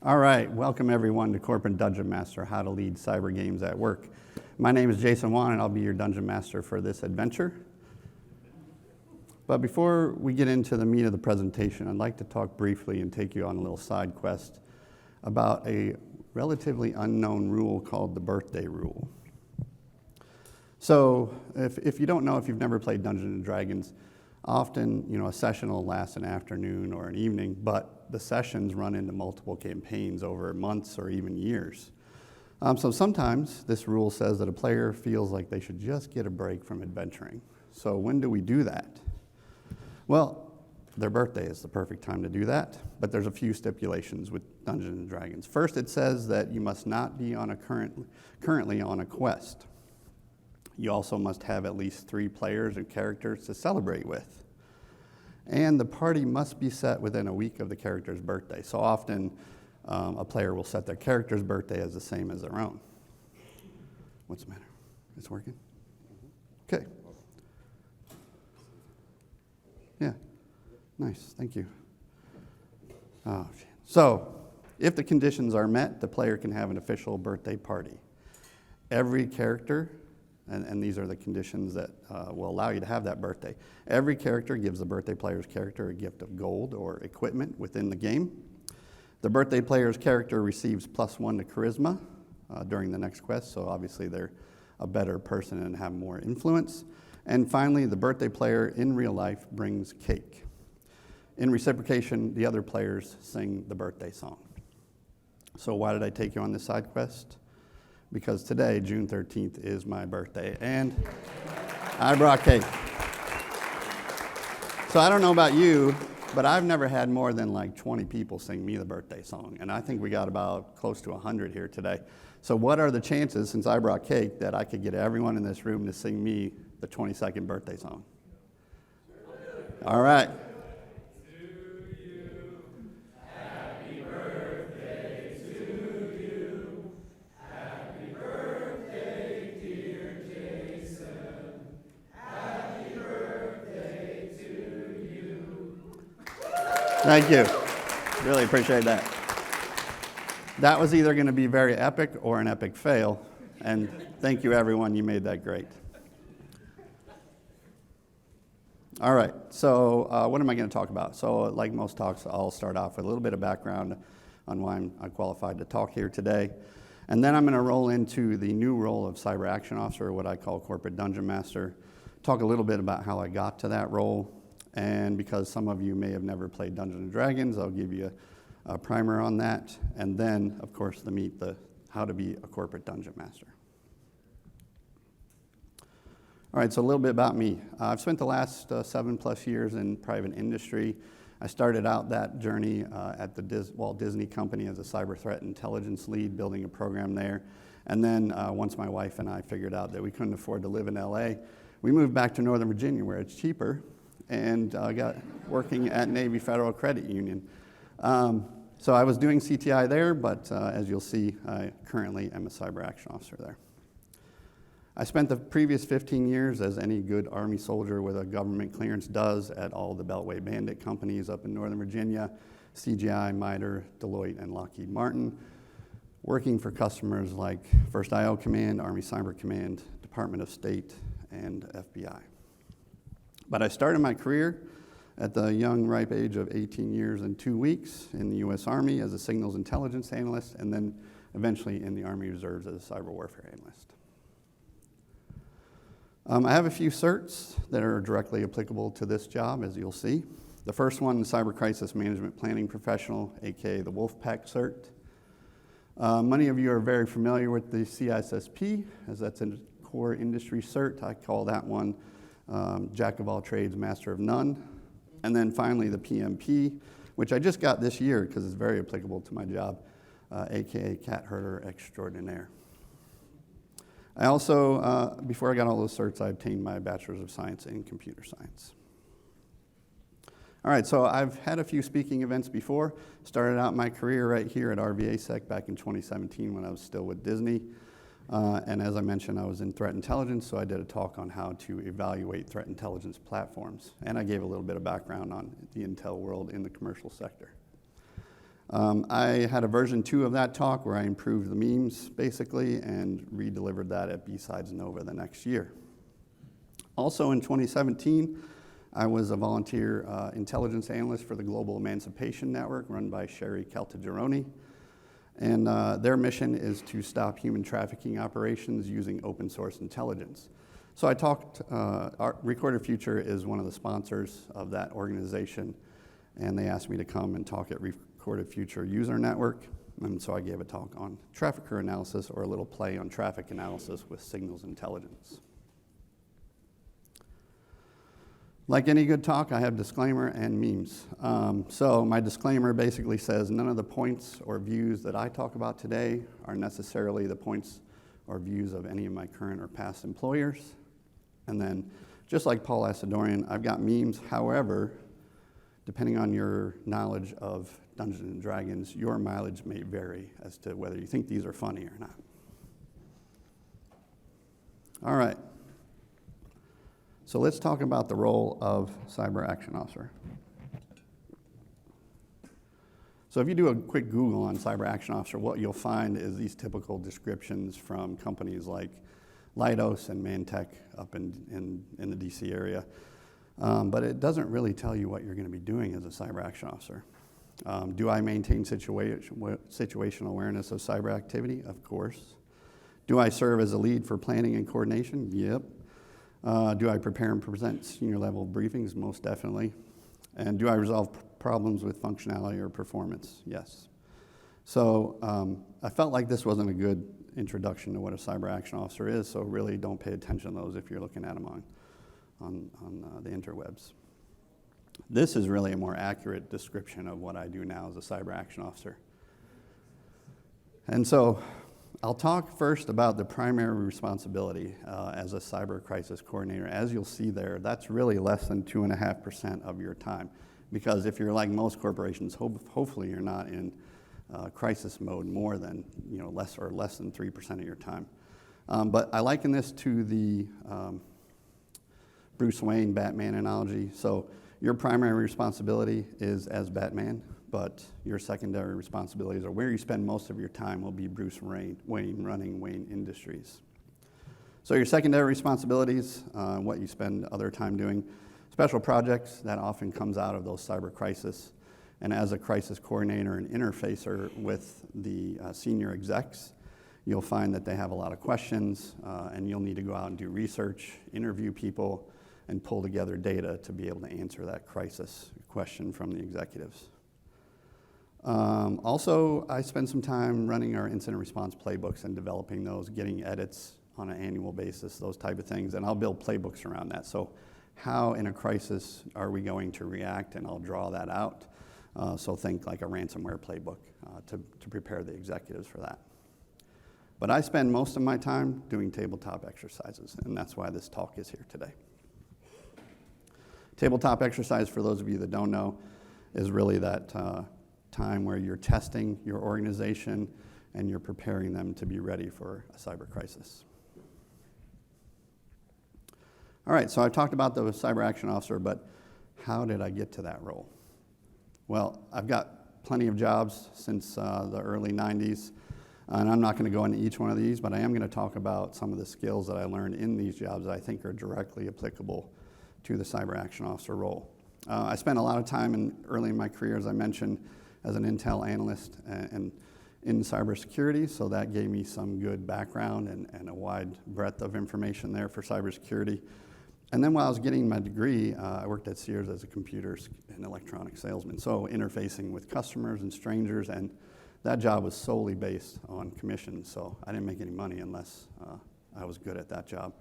All right, welcome everyone to Corporate Dungeon Master, How to Lead Cyber Games at Work. My name is Jason Wonn, and I'll be your Dungeon Master for this adventure. But before we get into the meat of the presentation, I'd like to talk briefly and take you on a little side quest about a relatively unknown rule called the birthday rule. So if you don't know, if you've never played Dungeons & Dragons, often, a session will last an afternoon or an evening, but the sessions run into multiple campaigns over months or even years. So sometimes this rule says that a player feels like they should just get a break from adventuring. So when do we do that? Well, their birthday is the perfect time to do that, but there's a few stipulations with Dungeons & Dragons. First, it says that you must not be on currently on a quest. You also must have at least 3 players or characters to celebrate with. And the party must be set within a week of the character's birthday. So often, a player will set their character's birthday as the same as their own. What's the matter? It's working? Okay. Yeah. Nice. Thank you. Oh, shit. So, if the conditions are met, the player can have an official birthday party. Every character, and these are the conditions that will allow you to have that birthday. Every character gives the birthday player's character a gift of gold or equipment within the game. The birthday player's character receives +1 to charisma during the next quest, so obviously they're a better person and have more influence. And finally, the birthday player in real life brings cake. In reciprocation, the other players sing the birthday song. So why did I take you on this side quest? Because today, June 13th, is my birthday, and I brought cake. So I don't know about you, but I've never had more than like 20 people sing me the birthday song, and I think we got about close to 100 here today. So what are the chances, since I brought cake, that I could get everyone in this room to sing me the 22nd birthday song? All right. Thank you. Really appreciate that. That was either going to be very epic or an epic fail, and thank you, everyone. You made that great. All right, so what am I going to talk about? So like most talks, I'll start off with a little bit of background on why I'm qualified to talk here today, and then I'm going to roll into the new role of Cyber Action Officer, what I call Corporate Dungeon Master, talk a little bit about how I got to that role. And because some of you may have never played Dungeons & Dragons, I'll give you a primer on that. And then, of course, the how to be a corporate dungeon master. All right, so a little bit about me. I've spent the last 7+ years in private industry. I started out that journey at the Walt Disney Company as a cyber threat intelligence lead, building a program there. And then once my wife and I figured out that we couldn't afford to live in LA, we moved back to Northern Virginia where it's cheaper, and got working at Navy Federal Credit Union. So I was doing CTI there, but as you'll see, I currently am a Cyber Action Officer there. I spent the previous 15 years, as any good Army soldier with a government clearance does, at all the Beltway Bandit companies up in Northern Virginia, CGI, MITRE, Deloitte, and Lockheed Martin, working for customers like First IO Command, Army Cyber Command, Department of State, and FBI. But I started my career at the young, ripe age of 18 years and 2 weeks in the U.S. Army as a signals intelligence analyst, and then eventually in the Army Reserves as a cyber warfare analyst. I have a few certs that are directly applicable to this job, as you'll see. The first one, the Cyber Crisis Management Planning Professional, aka the Wolfpack cert. Many of you are very familiar with the CISSP, as that's a core industry cert. I call that one Jack of all trades, master of none. And then finally the PMP, which I just got this year because it's very applicable to my job, aka cat herder extraordinaire. I also, before I got all those certs, I obtained my Bachelor's of Science in Computer Science. All right, so I've had a few speaking events before. Started out my career right here at RVAsec back in 2017 when I was still with Disney. And as I mentioned, I was in threat intelligence, so I did a talk on how to evaluate threat intelligence platforms. And I gave a little bit of background on the intel world in the commercial sector. I had a version 2 of that talk where I improved the memes, basically, and re-delivered that at B-Sides Nova the next year. Also in 2017, I was a volunteer intelligence analyst for the Global Emancipation Network, run by Sherry Caltagirone. And their mission is to stop human trafficking operations using open source intelligence. So I talked, Recorded Future is one of the sponsors of that organization, and they asked me to come and talk at Recorded Future User Network, and so I gave a talk on trafficker analysis, or a little play on traffic analysis with signals intelligence. Like any good talk, I have disclaimer and memes. So my disclaimer basically says none of the points or views that I talk about today are necessarily the points or views of any of my current or past employers. And then, just like Paul Asadorian, I've got memes. However, depending on your knowledge of Dungeons and Dragons, your mileage may vary as to whether you think these are funny or not. All right. So let's talk about the role of Cyber Action Officer. So if you do a quick Google on Cyber Action Officer, what you'll find is these typical descriptions from companies like Leidos and Mantech up in the DC area. But it doesn't really tell you what you're going to be doing as a Cyber Action Officer. Do I maintain situational awareness of cyber activity? Of course. Do I serve as a lead for planning and coordination? Yep. Do I prepare and present senior level briefings? Most definitely. And do I resolve problems with functionality or performance? Yes. So I felt like this wasn't a good introduction to what a Cyber Action Officer is, so really don't pay attention to those if you're looking at them on the interwebs. This is really a more accurate description of what I do now as a Cyber Action Officer. And so I'll talk first about the primary responsibility as a cyber crisis coordinator. As you'll see there, that's really less than 2.5% of your time. Because if you're like most corporations, hopefully you're not in crisis mode more than, less than 3% of your time. But I liken this to the Bruce Wayne Batman analogy. So your primary responsibility is as Batman, but your secondary responsibilities, or where you spend most of your time, will be Bruce Wayne running Wayne Industries. So your secondary responsibilities, what you spend other time doing, special projects, that often comes out of those cyber crisis. And as a crisis coordinator and interfacer with the senior execs, you'll find that they have a lot of questions, and you'll need to go out and do research, interview people, and pull together data to be able to answer that crisis question from the executives. Also, I spend some time running our incident response playbooks and developing those, getting edits on an annual basis, those type of things, and I'll build playbooks around that. So how in a crisis are we going to react, and I'll draw that out. So think like a ransomware playbook to prepare the executives for that. But I spend most of my time doing tabletop exercises, and that's why this talk is here today. Tabletop exercise, for those of you that don't know, is really that time where you're testing your organization and you're preparing them to be ready for a cyber crisis. All right, so I've talked about the Cyber Action Officer, but how did I get to that role? Well, I've got plenty of jobs since the early 90s, and I'm not going to go into each one of these, but I am going to talk about some of the skills that I learned in these jobs that I think are directly applicable to the Cyber Action Officer role. I spent a lot of time early in my career, as I mentioned, as an Intel analyst and in cybersecurity, so that gave me some good background and a wide breadth of information there for cybersecurity. And then while I was getting my degree, I worked at Sears as a computer and electronic salesman, so interfacing with customers and strangers, and that job was solely based on commissions, so I didn't make any money unless I was good at that job.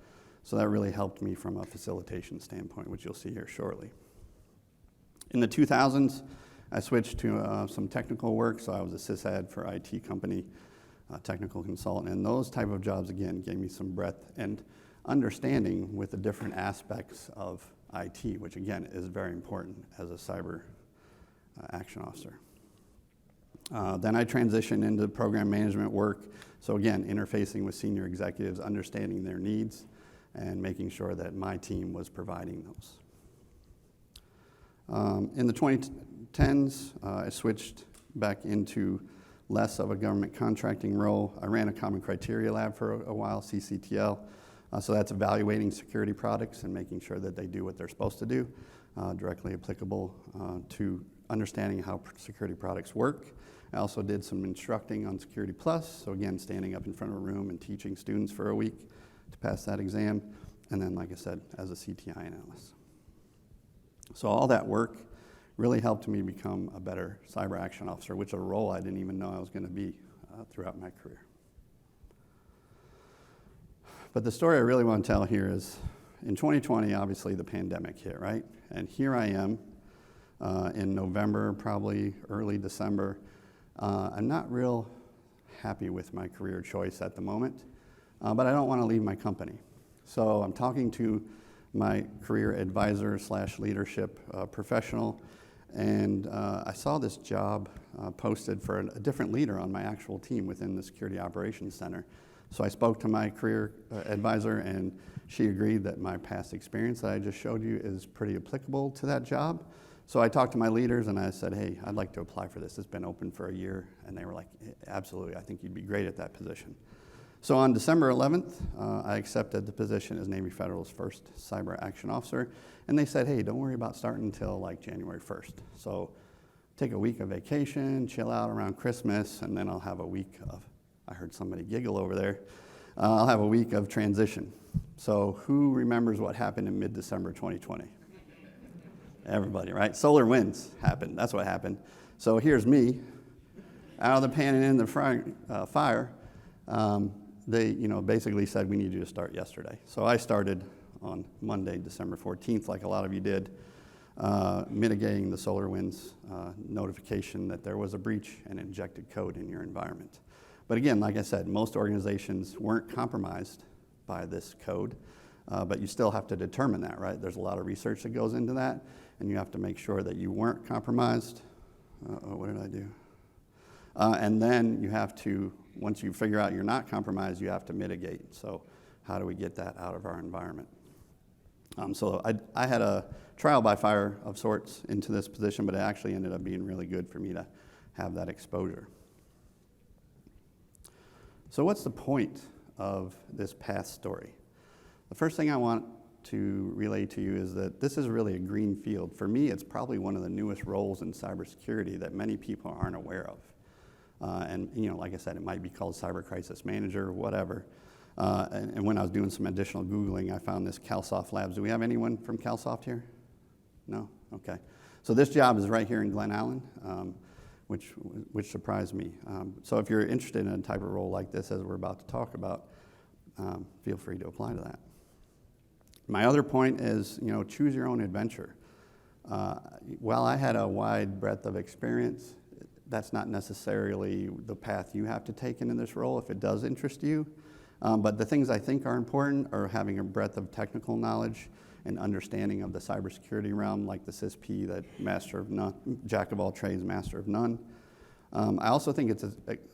So that really helped me from a facilitation standpoint, which you'll see here shortly. In the 2000s, I switched to some technical work, so I was a sysad for an IT company, technical consultant, and those type of jobs, again, gave me some breadth and understanding with the different aspects of IT, which again is very important as a cyber action officer. Then I transitioned into program management work, so again, interfacing with senior executives, understanding their needs, and making sure that my team was providing those. In the 2010s, I switched back into less of a government contracting role. I ran a common criteria lab for a while, CCTL. So that's evaluating security products and making sure that they do what they're supposed to do, directly applicable to understanding how security products work. I also did some instructing on Security Plus, so again, standing up in front of a room and teaching students for a week to pass that exam, and then, like I said, as a CTI analyst. So all that work really helped me become a better cyber action officer, which is a role I didn't even know I was going to be throughout my career. But the story I really want to tell here is, in 2020, obviously the pandemic hit, right? And here I am in November, probably early December. I'm not real happy with my career choice at the moment, but I don't want to leave my company. So I'm talking to my career advisor / leadership professional, and I saw this job posted for a different leader on my actual team within the Security Operations Center. So I spoke to my career advisor, and she agreed that my past experience that I just showed you is pretty applicable to that job. So I talked to my leaders and I said, hey, I'd like to apply for this. It's been open for a year. And they were like, absolutely, I think you'd be great at that position. So on December 11th, I accepted the position as Navy Federal's first cyber action officer. And they said, hey, don't worry about starting until like January 1st. So take a week of vacation, chill out around Christmas, and then I'll have a week of, I heard somebody giggle over there, I'll have a week of transition. So who remembers what happened in mid-December 2020? Everybody, right? Solar winds happened. That's what happened. So here's me, out of the pan and in the fire. They, basically said, we need you to start yesterday. So I started on Monday, December 14th, like a lot of you did, mitigating the solar winds notification that there was a breach and injected code in your environment. But again, like I said, most organizations weren't compromised by this code, but you still have to determine that, right? There's a lot of research that goes into that, and you have to make sure that you weren't compromised. What did I do? And then you have to, once you figure out you're not compromised, you have to mitigate. So how do we get that out of our environment? So I had a trial by fire of sorts into this position, but it actually ended up being really good for me to have that exposure. So what's the point of this past story? The first thing I want to relay to you is that this is really a green field. For me, it's probably one of the newest roles in cybersecurity that many people aren't aware of. And like I said, it might be called cyber crisis manager or whatever. And when I was doing some additional Googling, I found this CalSoft Labs. Do we have anyone from CalSoft here? No? Okay. So this job is right here in Glen Allen, which surprised me. So if you're interested in a type of role like this, as we're about to talk about, feel free to apply to that. My other point is, choose your own adventure. While I had a wide breadth of experience, that's not necessarily the path you have to take into this role if it does interest you. But the things I think are important are having a breadth of technical knowledge and understanding of the cybersecurity realm, like the CISP, that master of none, jack of all trades, master of none. I also think it's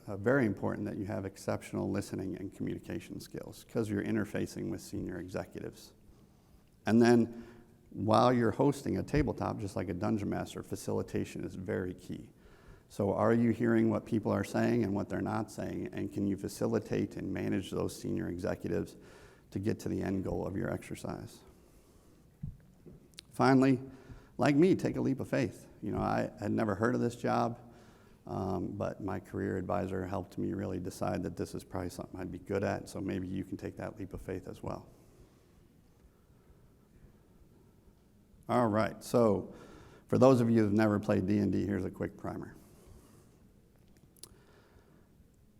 very important that you have exceptional listening and communication skills because you're interfacing with senior executives. And then while you're hosting a tabletop, just like a dungeon master, facilitation is very key. So are you hearing what people are saying and what they're not saying, and can you facilitate and manage those senior executives to get to the end goal of your exercise? Finally, like me, take a leap of faith. I had never heard of this job, but my career advisor helped me really decide that this is probably something I'd be good at, so maybe you can take that leap of faith as well. All right, so for those of you who've never played D&D, here's a quick primer.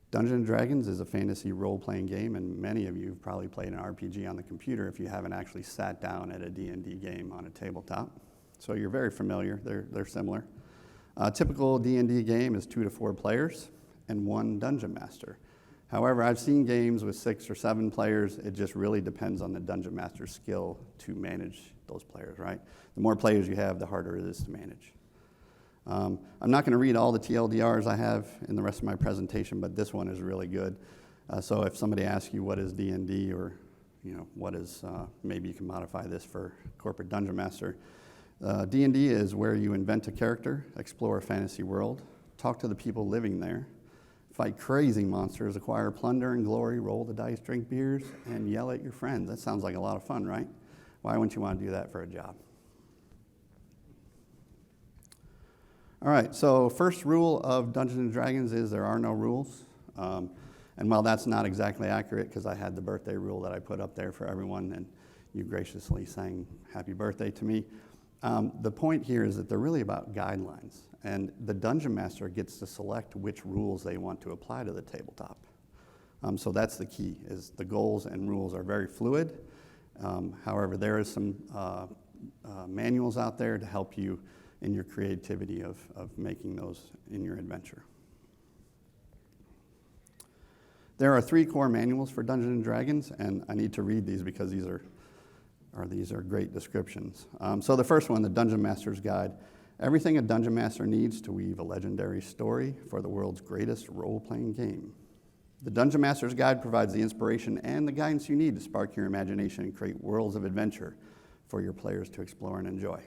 Dungeons & Dragons is a fantasy role-playing game, and many of you have probably played an RPG on the computer if you haven't actually sat down at a D&D game on a tabletop. So you're very familiar, they're similar. A typical D&D game is 2 to 4 players and 1 dungeon master. However, I've seen games with 6 or 7 players. It just really depends on the dungeon master's skill to manage those players, right? The more players you have, the harder it is to manage. I'm not going to read all the TLDRs I have in the rest of my presentation, but this one is really good. So if somebody asks you what is D&D or what is, maybe you can modify this for corporate dungeon master. D&D is where you invent a character, explore a fantasy world, talk to the people living there, fight crazy monsters, acquire plunder and glory, roll the dice, drink beers, and yell at your friends. That sounds like a lot of fun, right? Why wouldn't you want to do that for a job? All right, so first rule of Dungeons & Dragons is there are no rules. And while that's not exactly accurate, because I had the birthday rule that I put up there for everyone, and you graciously sang happy birthday to me, the point here is that they're really about guidelines. And the Dungeon Master gets to select which rules they want to apply to the tabletop. So that's the key, is the goals and rules are very fluid. However, there is some manuals out there to help you in your creativity of making those in your adventure. There are 3 core manuals for Dungeons & Dragons, and I need to read these because these are great descriptions. So the first one, the Dungeon Master's Guide. Everything a Dungeon Master needs to weave a legendary story for the world's greatest role-playing game. The Dungeon Master's Guide provides the inspiration and the guidance you need to spark your imagination and create worlds of adventure for your players to explore and enjoy.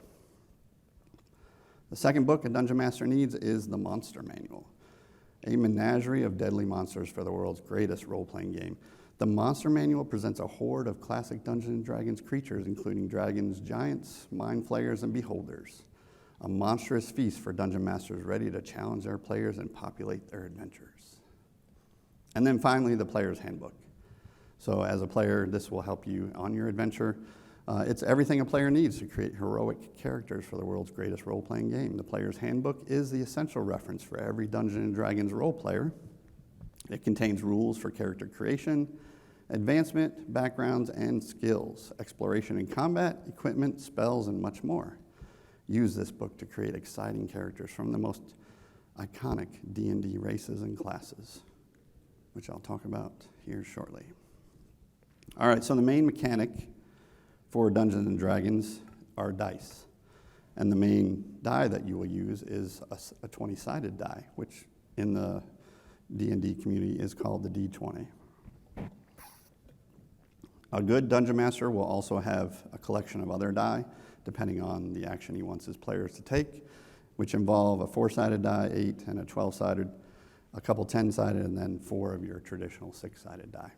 The second book a Dungeon Master needs is the Monster Manual, a menagerie of deadly monsters for the world's greatest role-playing game. The Monster Manual presents a horde of classic Dungeons & Dragons creatures, including dragons, giants, mind flayers, and beholders. A monstrous feast for Dungeon Masters ready to challenge their players and populate their adventures. And then finally, the Player's Handbook. So as a player, this will help you on your adventure. It's everything a player needs to create heroic characters for the world's greatest role-playing game. The Player's Handbook is the essential reference for every Dungeons & Dragons role player. It contains rules for character creation, advancement, backgrounds, and skills, exploration and combat, equipment, spells, and much more. Use this book to create exciting characters from the most iconic D&D races and classes, which I'll talk about here shortly. All right, so the main mechanic for Dungeons & Dragons are dice. And the main die that you will use is a 20-sided die, which in the D&D community is called the D20. A good Dungeon Master will also have a collection of other die, depending on the action he wants his players to take, which involve a 4-sided die, 8, and a 12-sided, a couple 10-sided, and then 4 of your traditional 6-sided die.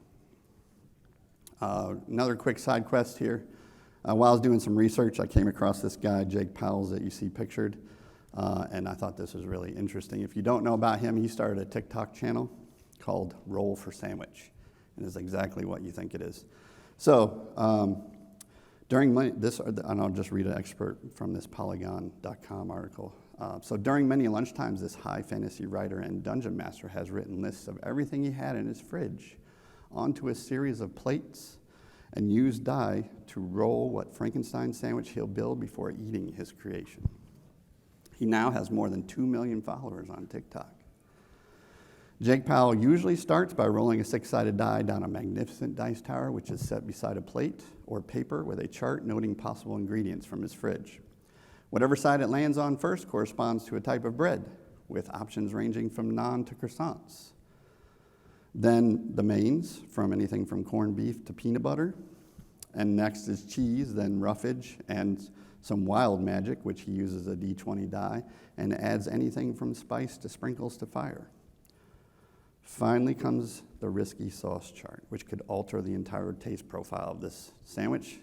Another quick side quest here. While I was doing some research, I came across this guy, Jake Powell, that you see pictured, and I thought this was really interesting. If you don't know about him, he started a TikTok channel called Roll for Sandwich, and it's exactly what you think it is. So during this, and I'll just read an excerpt from this Polygon.com article. So during many lunchtimes, this high fantasy writer and dungeon master has written lists of everything he had in his fridge onto a series of plates and used die to roll what Frankenstein sandwich he'll build before eating his creation. He now has more than 2 million followers on TikTok. Jake Powell usually starts by rolling a 6-sided die down a magnificent dice tower, which is set beside a plate or paper with a chart noting possible ingredients from his fridge. Whatever side it lands on first corresponds to a type of bread, with options ranging from naan to croissants. Then the mains, from anything from corned beef to peanut butter. And next is cheese, then roughage, and some wild magic, which he uses a D20 die, and adds anything from spice to sprinkles to fire. Finally comes the risky sauce chart, which could alter the entire taste profile of this sandwich.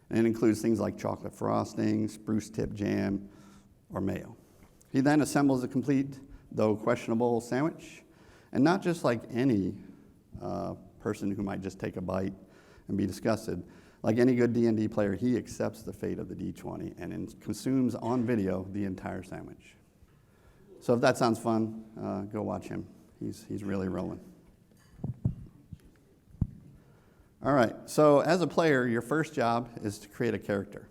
And it includes things like chocolate frosting, spruce tip jam, or mayo. He then assembles a complete, though questionable, sandwich. And not just like any person who might just take a bite and be disgusted. Like any good D&D player, he accepts the fate of the D20 and consumes on video the entire sandwich. So if that sounds fun, go watch him. He's really rolling. All right, so as a player, your first job is to create a character.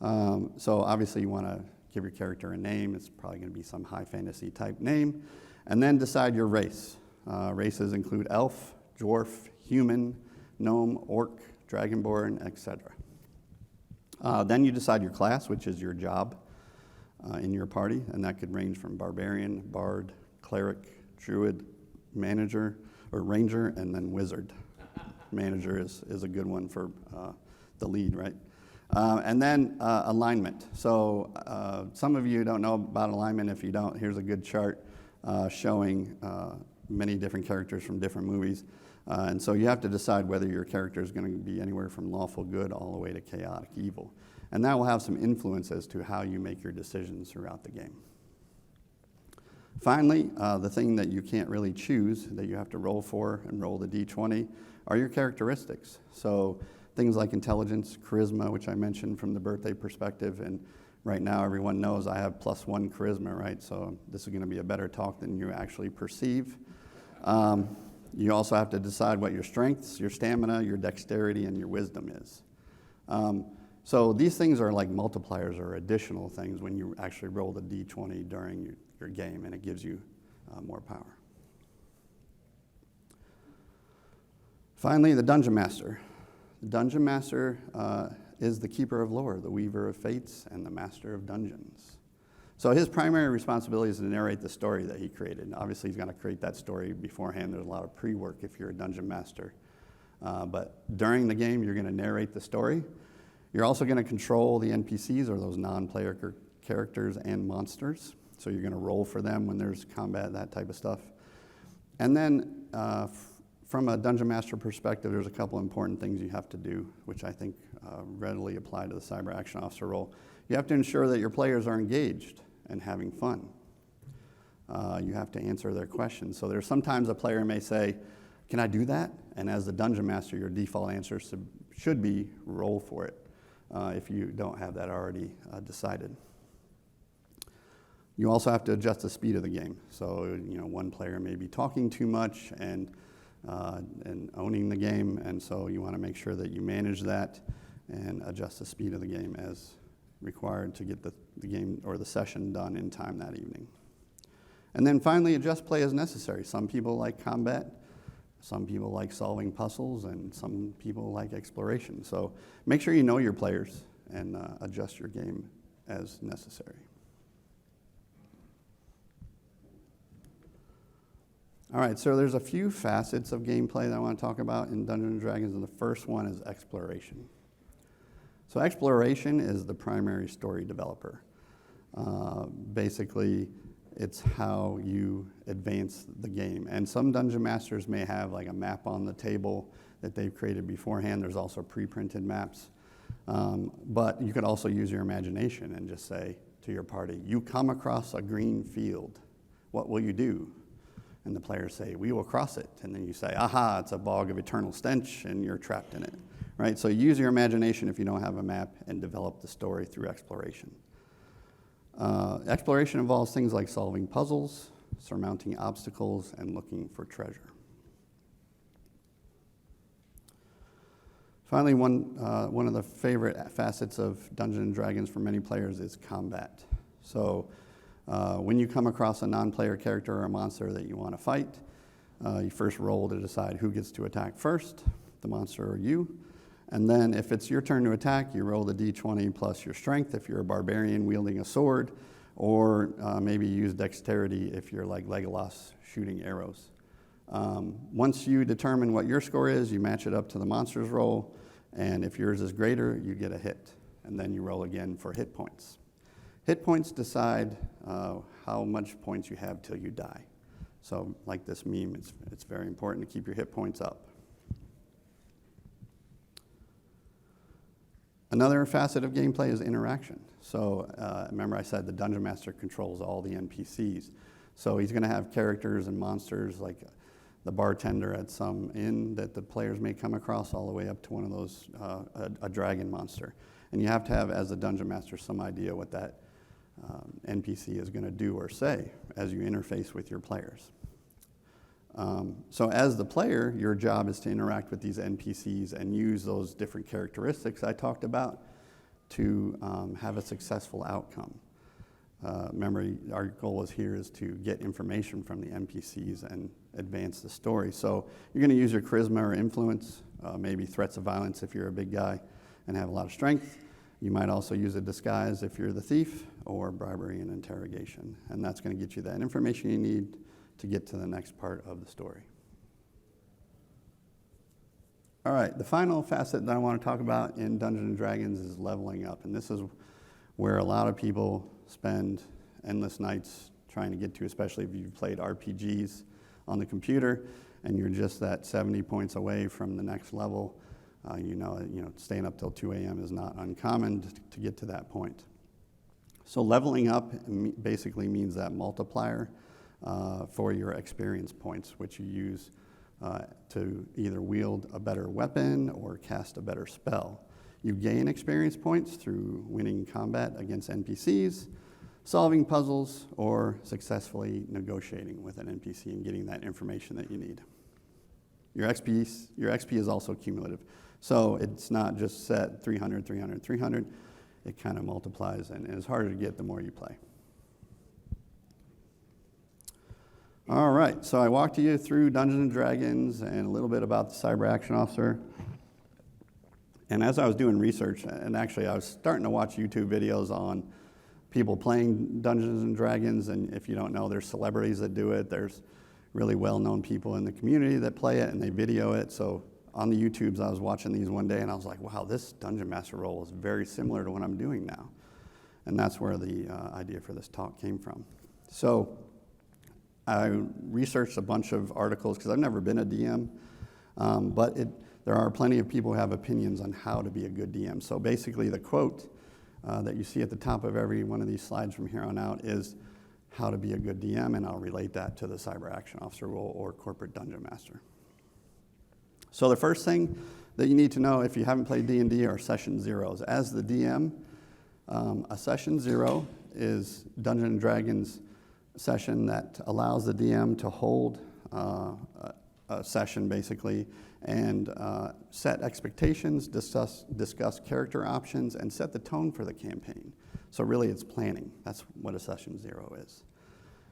So obviously you want to give your character a name. It's probably going to be some high fantasy type name. And then decide your race. Races include elf, dwarf, human, gnome, orc, dragonborn, etc. Then you decide your class, which is your job in your party, and that could range from barbarian, bard, cleric, druid, manager, or ranger, and then wizard. Manager is a good one for the lead, right? And then alignment. So some of you don't know about alignment. If you don't, here's a good chart showing many different characters from different movies. And so you have to decide whether your character is going to be anywhere from lawful good all the way to chaotic evil. And that will have some influence as to how you make your decisions throughout the game. Finally, the thing that you can't really choose, that you have to roll for and roll the d20, are your characteristics. So things like intelligence, charisma, which I mentioned from the birthday perspective, and right now everyone knows I have +1 charisma, right? So this is going to be a better talk than you actually perceive. You also have to decide what your strengths, your stamina, your dexterity, and your wisdom is. So these things are like multipliers or additional things when you actually roll the d20 during your game, and it gives you more power. Finally, the Dungeon Master. The Dungeon Master is the keeper of lore, the weaver of fates, and the master of dungeons. So his primary responsibility is to narrate the story that he created. Obviously, he's going to create that story beforehand. There's a lot of pre-work if you're a dungeon master. But during the game, you're going to narrate the story. You're also going to control the NPCs, or those non-player characters and monsters. So you're going to roll for them when there's combat, that type of stuff. And then from a dungeon master perspective, there's a couple important things you have to do, which I think readily apply to the cyber action officer role. You have to ensure that your players are engaged and having fun. You have to answer their questions. So there's sometimes a player may say, "Can I do that?" And as the dungeon master, your default answer should be roll for it if you don't have that already decided. You also have to adjust the speed of the game. So, one player may be talking too much and owning the game, and so you want to make sure that you manage that and adjust the speed of the game as required to get the game or the session done in time that evening. And then finally, adjust play as necessary. Some people like combat, some people like solving puzzles, and some people like exploration. So make sure you know your players and adjust your game as necessary. All right, so there's a few facets of gameplay that I want to talk about in Dungeons & Dragons, and the first one is exploration. So exploration is the primary story developer. Basically, it's how you advance the game. And some dungeon masters may have like a map on the table that they've created beforehand. There's also pre-printed maps. But you could also use your imagination and just say to your party, "You come across a green field. What will you do?" And the players say, "We will cross it." And then you say, "Aha, it's a bog of eternal stench," and you're trapped in it, right? So use your imagination if you don't have a map and develop the story through exploration. Exploration involves things like solving puzzles, surmounting obstacles, and looking for treasure. Finally, one of the favorite facets of Dungeons & Dragons for many players is combat. So when you come across a non-player character or a monster that you want to fight, you first roll to decide who gets to attack first, the monster or you. And then if it's your turn to attack, you roll the d20 plus your strength if you're a barbarian wielding a sword, or maybe use dexterity if you're like Legolas shooting arrows. Once you determine what your score is, you match it up to the monster's roll, and if yours is greater, you get a hit. And then you roll again for hit points. Hit points decide how much points you have till you die. So like this meme, it's very important to keep your hit points up. Another facet of gameplay is interaction. So remember I said the Dungeon Master controls all the NPCs. So he's going to have characters and monsters like the bartender at some inn that the players may come across, all the way up to one of those, a dragon monster. And you have to have, as a Dungeon Master, some idea what that NPC is going to do or say as you interface with your players. So as the player, your job is to interact with these NPCs and use those different characteristics I talked about to have a successful outcome. Remember, our goal is to get information from the NPCs and advance the story. So you're going to use your charisma or influence, maybe threats of violence if you're a big guy and have a lot of strength. You might also use a disguise if you're the thief, or bribery and interrogation. And that's going to get you that information you need to get to the next part of the story. All right, the final facet that I want to talk about in Dungeons & Dragons is leveling up. And this is where a lot of people spend endless nights trying to get to, especially if you've played RPGs on the computer and you're just that 70 points away from the next level. You know, staying up till 2 a.m. is not uncommon to get to that point. So leveling up basically means that multiplier for your experience points, which you use to either wield a better weapon or cast a better spell. You gain experience points through winning combat against NPCs, solving puzzles, or successfully negotiating with an NPC and getting that information that you need. Your XP is also cumulative. So it's not just set 300, 300, 300. It kind of multiplies, and it's harder to get the more you play. All right, so I walked you through Dungeons & Dragons and a little bit about the Cyber Action Officer. And as I was doing research, and actually I was starting to watch YouTube videos on people playing Dungeons & Dragons, and if you don't know, there's celebrities that do it. There's really well-known people in the community that play it, and they video it. So on the YouTubes, I was watching these one day, and I was like, wow, this Dungeon Master role is very similar to what I'm doing now. And that's where the idea for this talk came from. So I researched a bunch of articles, because I've never been a DM, but there are plenty of people who have opinions on how to be a good DM. So basically the quote that you see at the top of every one of these slides from here on out is how to be a good DM, and I'll relate that to the Cyber Action Officer role or Corporate Dungeon Master. So the first thing that you need to know if you haven't played D&D are session zeros. As the DM, a session zero is Dungeons & Dragons session that allows the DM to hold a session basically and set expectations, discuss character options, and set the tone for the campaign. So really it's planning. That's what a session zero is.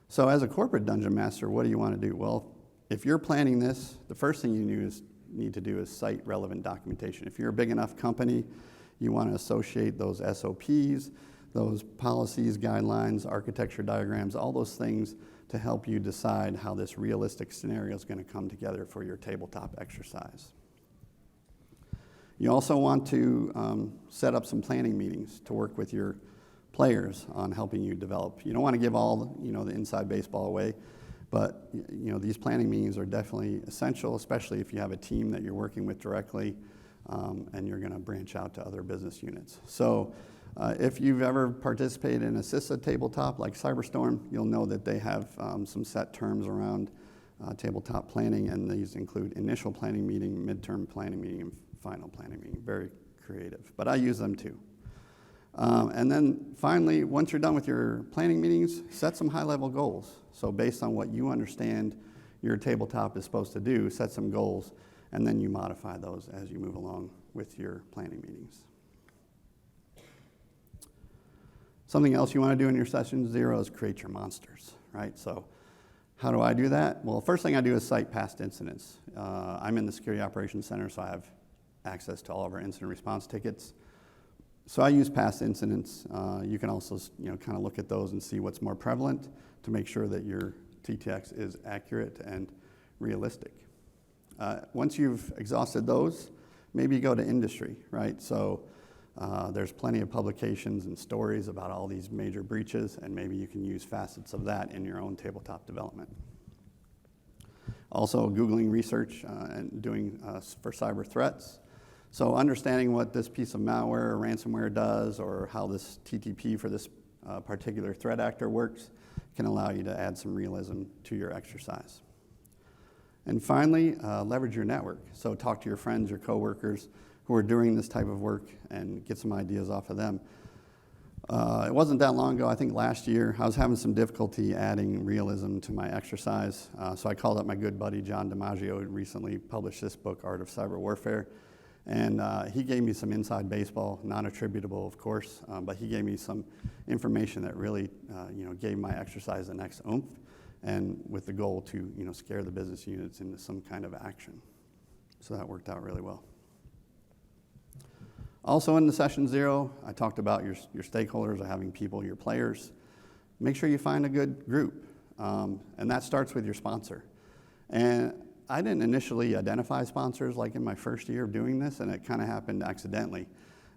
So as a corporate dungeon master, what do you want to do? Well, if you're planning this, the first thing you need to do is cite relevant documentation. If you're a big enough company, you want to associate those SOPs, those policies, guidelines, architecture diagrams, all those things to help you decide how this realistic scenario is going to come together for your tabletop exercise. You also want to set up some planning meetings to work with your players on helping you develop. You don't want to give all the inside baseball away, but these planning meetings are definitely essential, especially if you have a team that you're working with directly and you're going to branch out to other business units. So if you've ever participated in a CISA tabletop like Cyberstorm, you'll know that they have some set terms around tabletop planning, and these include initial planning meeting, midterm planning meeting, and final planning meeting. Very creative, but I use them too. And then finally, once you're done with your planning meetings, set some high-level goals. So based on what you understand your tabletop is supposed to do, set some goals, and then you modify those as you move along with your planning meetings. Something else you want to do in your session zero is create your monsters, right? So how do I do that? Well, first thing I do is cite past incidents. I'm in the Security Operations Center, so I have access to all of our incident response tickets. So I use past incidents. You can also kind of look at those and see what's more prevalent to make sure that your TTX is accurate and realistic. Once you've exhausted those, maybe you go to industry, right? So there's plenty of publications and stories about all these major breaches, and maybe you can use facets of that in your own tabletop development. Also, Googling research and doing for cyber threats. So understanding what this piece of malware or ransomware does, or how this TTP for this particular threat actor works, can allow you to add some realism to your exercise. And finally, leverage your network. So talk to your friends, your coworkers who are doing this type of work, and get some ideas off of them. It wasn't that long ago, I think last year, I was having some difficulty adding realism to my exercise. So I called up my good buddy, John DiMaggio, who recently published this book, Art of Cyber Warfare. And he gave me some inside baseball, non-attributable, of course, but he gave me some information that really, gave my exercise the next oomph, and with the goal to, scare the business units into some kind of action. So that worked out really well. Also in the session zero, I talked about your stakeholders, or having people, your players. Make sure you find a good group, and that starts with your sponsor. And I didn't initially identify sponsors like in my first year of doing this, and it kind of happened accidentally.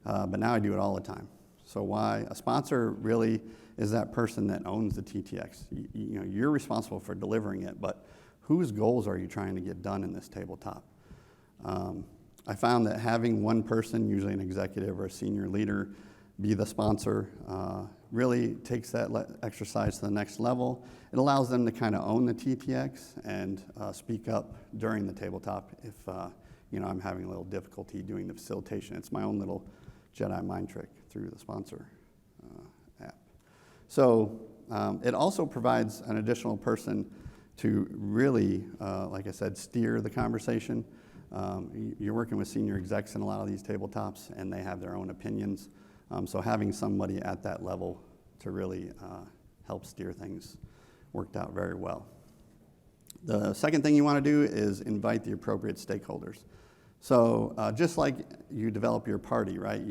But now I do it all the time. So why? A sponsor really is that person that owns the TTX. You know, you're responsible for delivering it, but whose goals are you trying to get done in this tabletop? I found that having one person, usually an executive or a senior leader, be the sponsor really takes that exercise to the next level. It allows them to kind of own the TTX and speak up during the tabletop if you know, I'm having a little difficulty doing the facilitation. It's my own little Jedi mind trick through the sponsor app. So it also provides an additional person to really, like I said, steer the conversation. You're working with senior execs in a lot of these tabletops, and they have their own opinions. So having somebody at that level to really help steer things worked out very well. The second thing you want to do is invite the appropriate stakeholders. So just like you develop your party, right?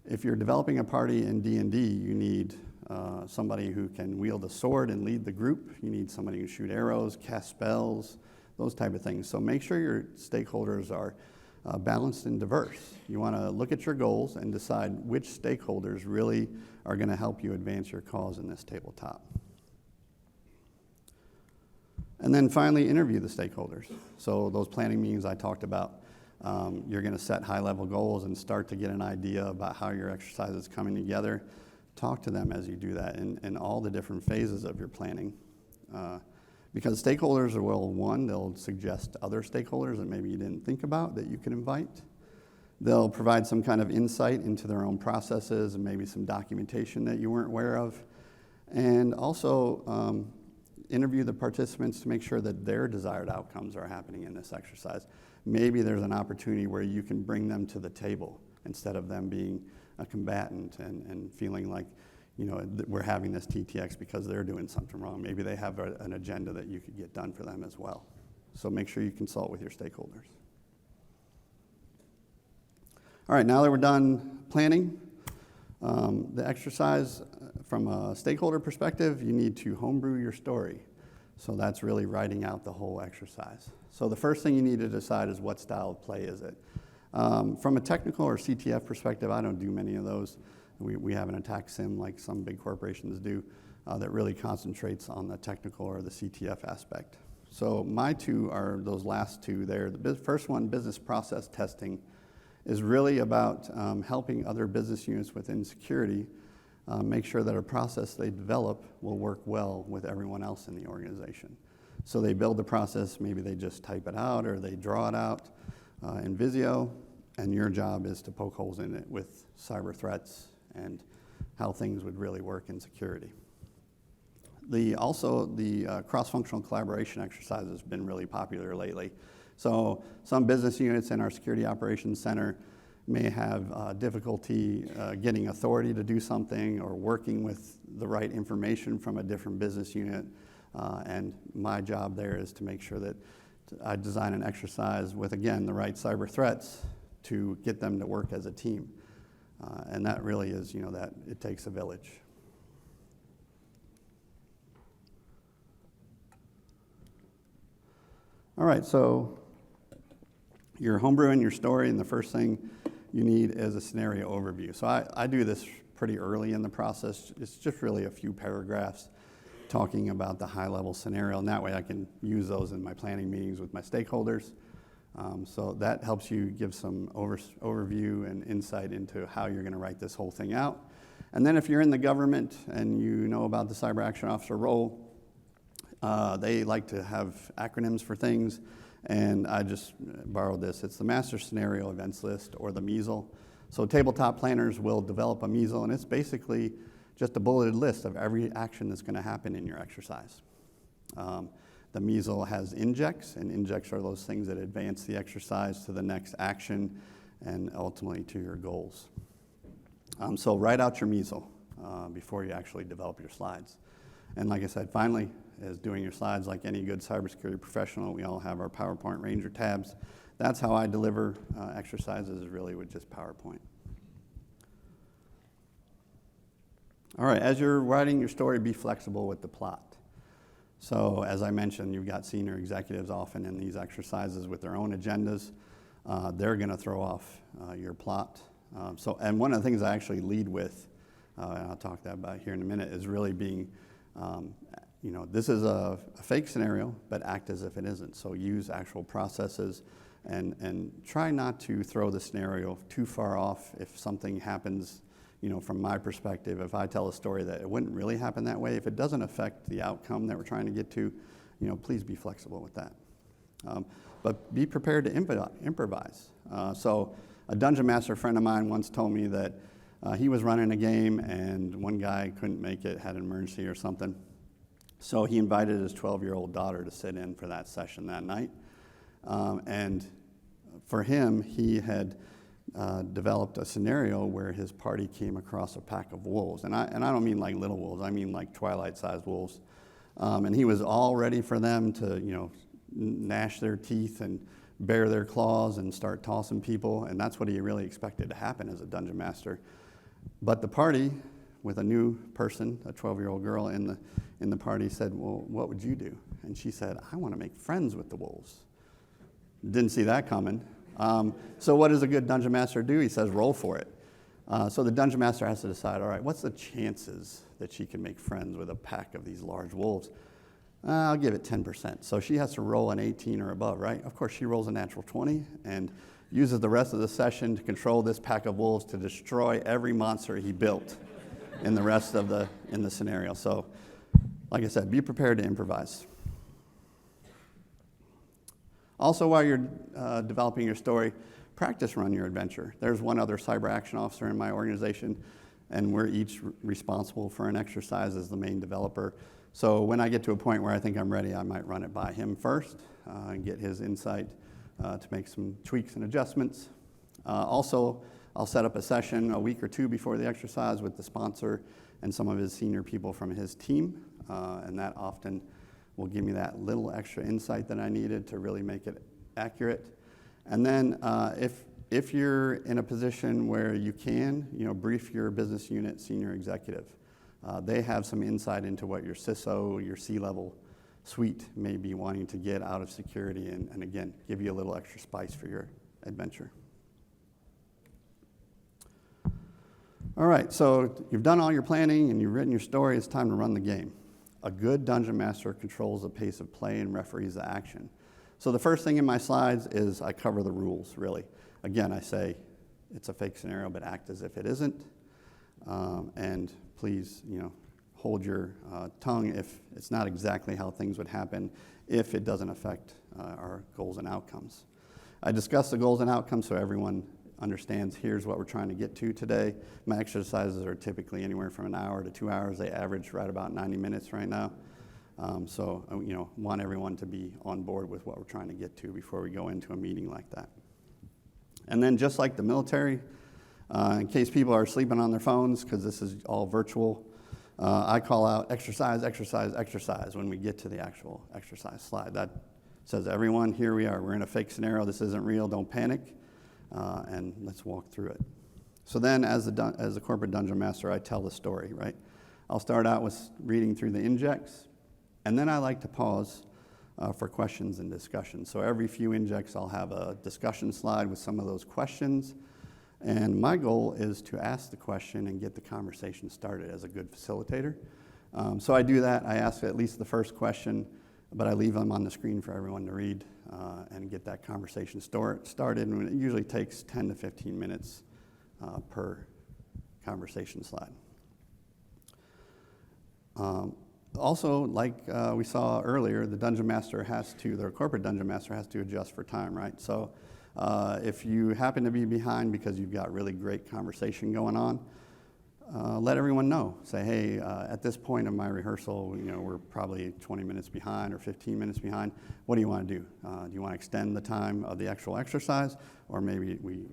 If you're developing a party in D&D, you need somebody who can wield a sword and lead the group. You need somebody who can shoot arrows, cast spells, those type of things. So make sure your stakeholders are balanced and diverse. You want to look at your goals and decide which stakeholders really are going to help you advance your cause in this tabletop. And then finally, interview the stakeholders. So those planning meetings I talked about, you're going to set high-level goals and start to get an idea about how your exercise is coming together. Talk to them as you do that in all the different phases of your planning. Because stakeholders will, one, they'll suggest other stakeholders that maybe you didn't think about that you could invite. They'll provide some kind of insight into their own processes and maybe some documentation that you weren't aware of. And also interview the participants to make sure that their desired outcomes are happening in this exercise. Maybe there's an opportunity where you can bring them to the table instead of them being a combatant and feeling like, you know, we're having this TTX because they're doing something wrong. Maybe they have an agenda that you could get done for them as well. So make sure you consult with your stakeholders. All right, now that we're done planning the exercise from a stakeholder perspective, you need to homebrew your story. So that's really writing out the whole exercise. So the first thing you need to decide is what style of play is it. From a technical or CTF perspective, I don't do many of those. We have an attack sim like some big corporations do that really concentrates on the technical or the CTF aspect. So my two are those last two there. The first one, business process testing, is really about helping other business units within security make sure that a process they develop will work well with everyone else in the organization. So they build the process, maybe they just type it out or they draw it out in Visio, and your job is to poke holes in it with cyber threats and how things would really work in security. Also, the cross-functional collaboration exercise has been really popular lately. So some business units in our Security Operations Center may have difficulty getting authority to do something or working with the right information from a different business unit. And my job there is to make sure that I design an exercise with, again, the right cyber threats to get them to work as a team. And that really is, you know, that it takes a village. All right, so you're homebrewing your story, and the first thing you need is a scenario overview. So I do this pretty early in the process. It's just really a few paragraphs talking about the high-level scenario, and that way I can use those in my planning meetings with my stakeholders. So that helps you give some overview and insight into how you're going to write this whole thing out. And then if you're in the government and you know about the cyber action officer role, they like to have acronyms for things, and I just borrowed this. It's the Master Scenario Events List, or the MSEL. So tabletop planners will develop a MSEL, and it's basically just a bulleted list of every action that's going to happen in your exercise. The MSEL has injects, and injects are those things that advance the exercise to the next action and ultimately to your goals. So write out your MSEL before you actually develop your slides. And like I said, finally, is doing your slides like any good cybersecurity professional. We all have our PowerPoint Ranger tabs. That's how I deliver exercises, is really with just PowerPoint. All right, as you're writing your story, be flexible with the plot. So as I mentioned, you've got senior executives often in these exercises with their own agendas. They're going to throw off your plot. And one of the things I actually lead with, and I'll talk about here in a minute, is really being, this is a fake scenario, but act as if it isn't. So use actual processes and try not to throw the scenario too far off if something happens. From my perspective, if I tell a story that it wouldn't really happen that way, if it doesn't affect the outcome that we're trying to get to, please be flexible with that. But be prepared to improvise. So a dungeon master friend of mine once told me that he was running a game and one guy couldn't make it, had an emergency or something. So he invited his 12-year-old daughter to sit in for that session that night. And for him, he had developed a scenario where his party came across a pack of wolves. And I don't mean like little wolves, I mean like Twilight-sized wolves. And he was all ready for them to, gnash their teeth and bare their claws and start tossing people. And that's what he really expected to happen as a dungeon master. But the party, with a new person, a 12-year-old girl in the party, said, well, what would you do? And she said, I want to make friends with the wolves. Didn't see that coming. So what does a good dungeon master do? He says, roll for it. So the dungeon master has to decide, all right, what's the chances that she can make friends with a pack of these large wolves? I'll give it 10%. So she has to roll an 18 or above, right? Of course, she rolls a natural 20 and uses the rest of the session to control this pack of wolves to destroy every monster he built in the rest of the scenario. So, like I said, be prepared to improvise. Also, while you're developing your story, practice run your adventure. There's one other cyber action officer in my organization, and we're each responsible for an exercise as the main developer. So when I get to a point where I think I'm ready, I might run it by him first and get his insight to make some tweaks and adjustments. Also, I'll set up a session a week or two before the exercise with the sponsor and some of his senior people from his team, and that often will give me that little extra insight that I needed to really make it accurate. And then if you're in a position where you can, brief your business unit senior executive. They have some insight into what your CISO, your C-level suite may be wanting to get out of security, and again, give you a little extra spice for your adventure. All right, so you've done all your planning and you've written your story. It's time to run the game. A good dungeon master controls the pace of play and referees the action. So the first thing in my slides is I cover the rules, really. Again, I say it's a fake scenario, but act as if it isn't. And please, hold your tongue if it's not exactly how things would happen, if it doesn't affect our goals and outcomes. I discuss the goals and outcomes so everyone understands here's what we're trying to get to today. My exercises are typically anywhere from an hour to 2 hours. They average right about 90 minutes right now. So want everyone to be on board with what we're trying to get to before we go into a meeting like that. And then just like the military, in case people are sleeping on their phones, because this is all virtual, I call out exercise, exercise, exercise when we get to the actual exercise slide. That says, everyone, here we are. We're in a fake scenario. This isn't real. Don't panic. And let's walk through it. So then as a corporate dungeon master, I tell the story, right? I'll start out with reading through the injects, and then I like to pause for questions and discussion. So every few injects, I'll have a discussion slide with some of those questions. And my goal is to ask the question and get the conversation started as a good facilitator. So I do that. I ask at least the first question, but I leave them on the screen for everyone to read and get that conversation started. And it usually takes 10 to 15 minutes per conversation slide. Also, like we saw earlier, the corporate dungeon master has to adjust for time, right? So if you happen to be behind because you've got really great conversation going on, let everyone know. Say, hey, at this point in my rehearsal, we're probably 20 minutes behind or 15 minutes behind. What do you want to do? Do you want to extend the time of the actual exercise, or maybe we,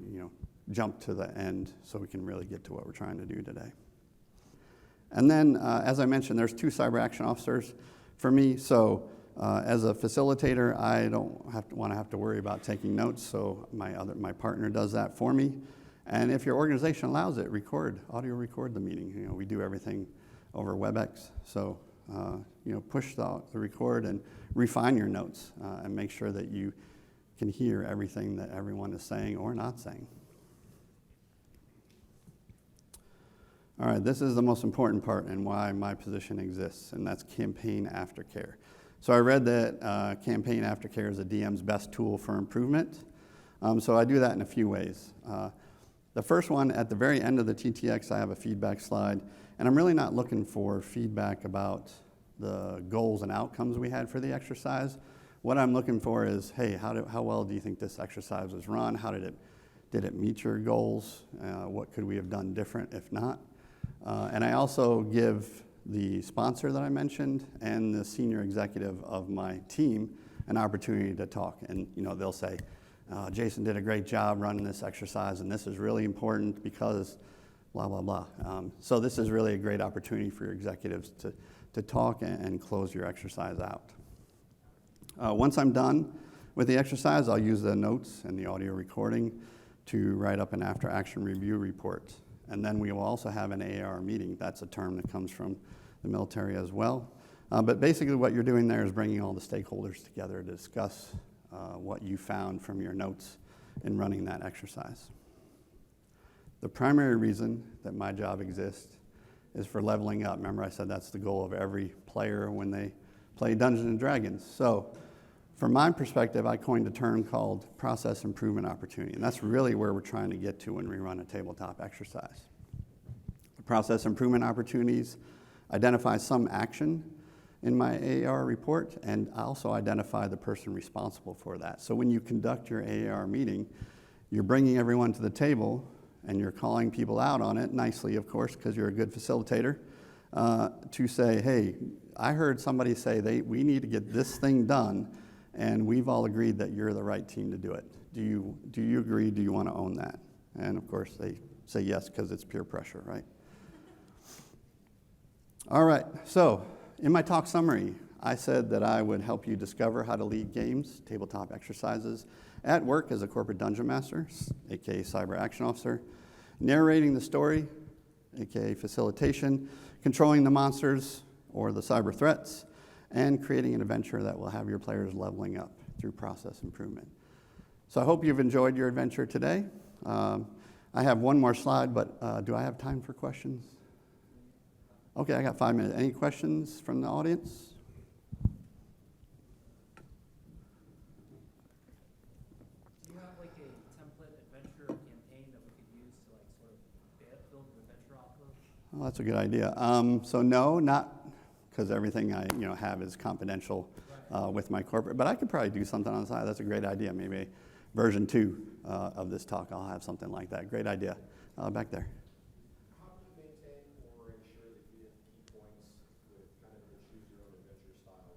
jump to the end so we can really get to what we're trying to do today? And then, as I mentioned, there's 2 cyber action officers for me. So as a facilitator, I don't want to have to worry about taking notes. So my partner does that for me. And if your organization allows it, audio record the meeting. We do everything over WebEx. So push the record and refine your notes and make sure that you can hear everything that everyone is saying or not saying. All right, this is the most important part and why my position exists, and that's campaign aftercare. So I read that campaign aftercare is a DM's best tool for improvement. So I do that in a few ways. The first one, at the very end of the TTX, I have a feedback slide, and I'm really not looking for feedback about the goals and outcomes we had for the exercise. What I'm looking for is, hey, how well do you think this exercise was run? How did it meet your goals? What could we have done different if not? And I also give the sponsor that I mentioned and the senior executive of my team an opportunity to talk. And they'll say, Jason did a great job running this exercise, and this is really important because blah, blah, blah. So this is really a great opportunity for your executives to talk and close your exercise out. Once I'm done with the exercise, I'll use the notes and the audio recording to write up an after-action review report. And then we will also have an AAR meeting. That's a term that comes from the military as well. But basically what you're doing there is bringing all the stakeholders together to discuss what you found from your notes in running that exercise. The primary reason that my job exists is for leveling up. Remember I said that's the goal of every player when they play Dungeons and Dragons. So from my perspective, I coined a term called process improvement opportunity, and that's really where we're trying to get to when we run a tabletop exercise. The process improvement opportunities identify some action in my AAR report, and I also identify the person responsible for that. So when you conduct your AAR meeting, you're bringing everyone to the table, and you're calling people out on it, nicely, of course, because you're a good facilitator, to say, hey, I heard somebody say we need to get this thing done, and we've all agreed that you're the right team to do it. Do you agree? Do you want to own that? And of course, they say yes because it's peer pressure, right? All right, so in my talk summary, I said that I would help you discover how to lead games, tabletop exercises, at work as a corporate dungeon master, aka cyber action officer, narrating the story, aka facilitation, controlling the monsters or the cyber threats, and creating an adventure that will have your players leveling up through process improvement. So I hope you've enjoyed your adventure today. I have one more slide, but do I have time for questions? Okay, I got 5 minutes. Any questions from the audience? Do you have like a template adventure campaign that we could use to like sort of build an adventure off of? Well, that's a good idea. So no, not because everything I have is confidential with my corporate, but I could probably do something on the side. That's a great idea. Maybe version 2 of this talk, I'll have something like that. Great idea. Back there. How do you maintain or ensure that you have key points with kind of the choose your own adventure style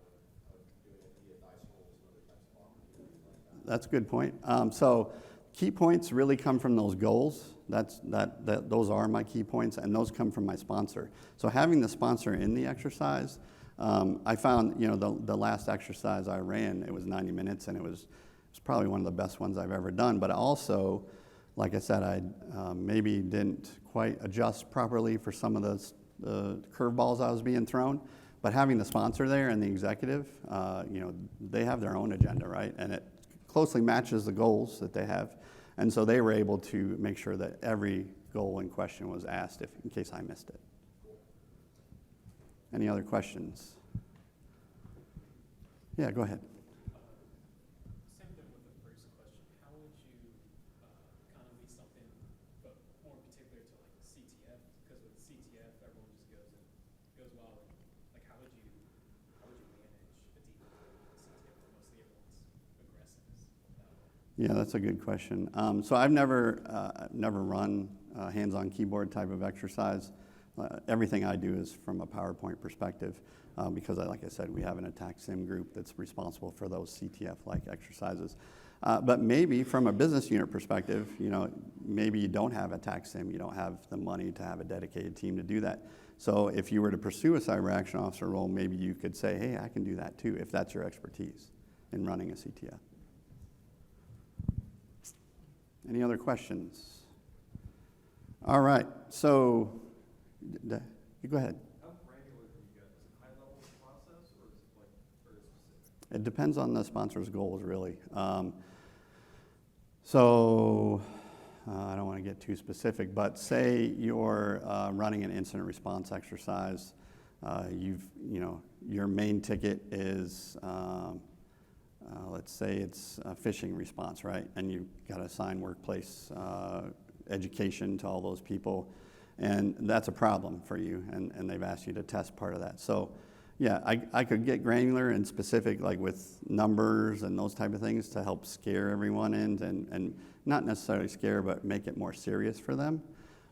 of doing it via dice rolls and other types of opportunities like that? That's a good point. So key points really come from those goals. Those are my key points, and those come from my sponsor. So having the sponsor in the exercise, I found, the last exercise I ran, it was 90 minutes, and it was probably one of the best ones I've ever done. But also, like I said, I maybe didn't quite adjust properly for some of the curveballs I was being thrown. But having the sponsor there and the executive, they have their own agenda, right? And it closely matches the goals that they have. And so they were able to make sure that every goal in question was asked in case I missed it. Any other questions? Yeah, go ahead. Same thing with the first question. How would you kind of lead something, but more in particular to like CTF? Because with CTF, everyone just goes wild. Like how would you manage a deep with CTF where mostly everyone's aggressive? Yeah, that's a good question. So I've never run a hands-on keyboard type of exercise. Everything I do is from a PowerPoint perspective because, like I said, we have an attack sim group that's responsible for those CTF-like exercises. But maybe from a business unit perspective, maybe you don't have attack sim, you don't have the money to have a dedicated team to do that. So if you were to pursue a cyber action officer role, maybe you could say, hey, I can do that too, if that's your expertise in running a CTF. Any other questions? All right, so you go ahead. How granular do you get? Is it high level It depends on the sponsor's goals, really. I don't want to get too specific, but say you're running an incident response exercise. Your main ticket is, let's say it's a phishing response, right? And you've got to assign workplace education to all those people, and that's a problem for you, and they've asked you to test part of that. So, yeah, I could get granular and specific, like with numbers and those type of things to help scare everyone in, and not necessarily scare, but make it more serious for them.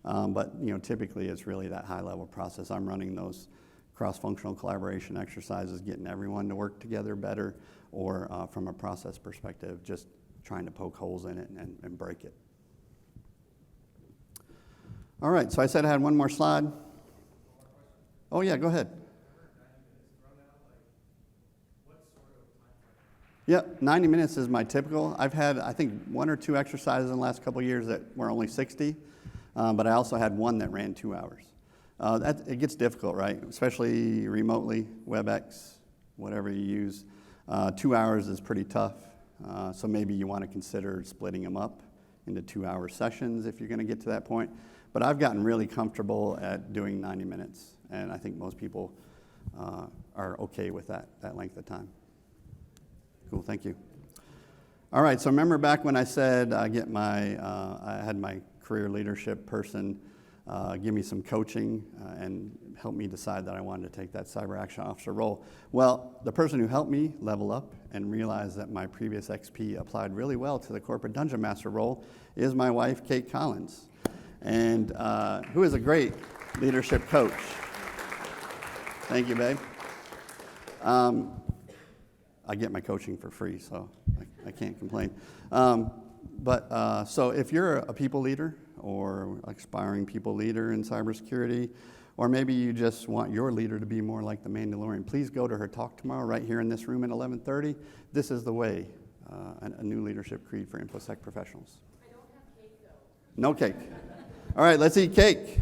But typically it's really that high-level process. I'm running those cross-functional collaboration exercises, getting everyone to work together better, or from a process perspective, just trying to poke holes in it and break it. All right, so I said I had one more slide. Oh yeah, go ahead. Yep, 90 minutes is my typical. I've had, I think, 1 or 2 exercises in the last couple of years that were only 60, but I also had one that ran 2 hours. It gets difficult, right? Especially remotely, WebEx, whatever you use. 2 hours is pretty tough, so maybe you want to consider splitting them up into 2-hour sessions if you're going to get to that point. But I've gotten really comfortable at doing 90 minutes, and I think most people are okay with that length of time. Cool, thank you. All right, so remember back when I said I had my career leadership person give me some coaching and help me decide that I wanted to take that cyber action officer role. Well, the person who helped me level up and realize that my previous XP applied really well to the corporate dungeon master role is my wife, Kate Collins, and who is a great leadership coach. Thank you, babe. I get my coaching for free, so I can't complain. So if you're a people leader or aspiring people leader in cybersecurity, or maybe you just want your leader to be more like the Mandalorian, please go to her talk tomorrow right here in this room at 11:30. This is the way, a new leadership creed for InfoSec professionals. I don't have cake, though. No cake. All right, let's eat cake.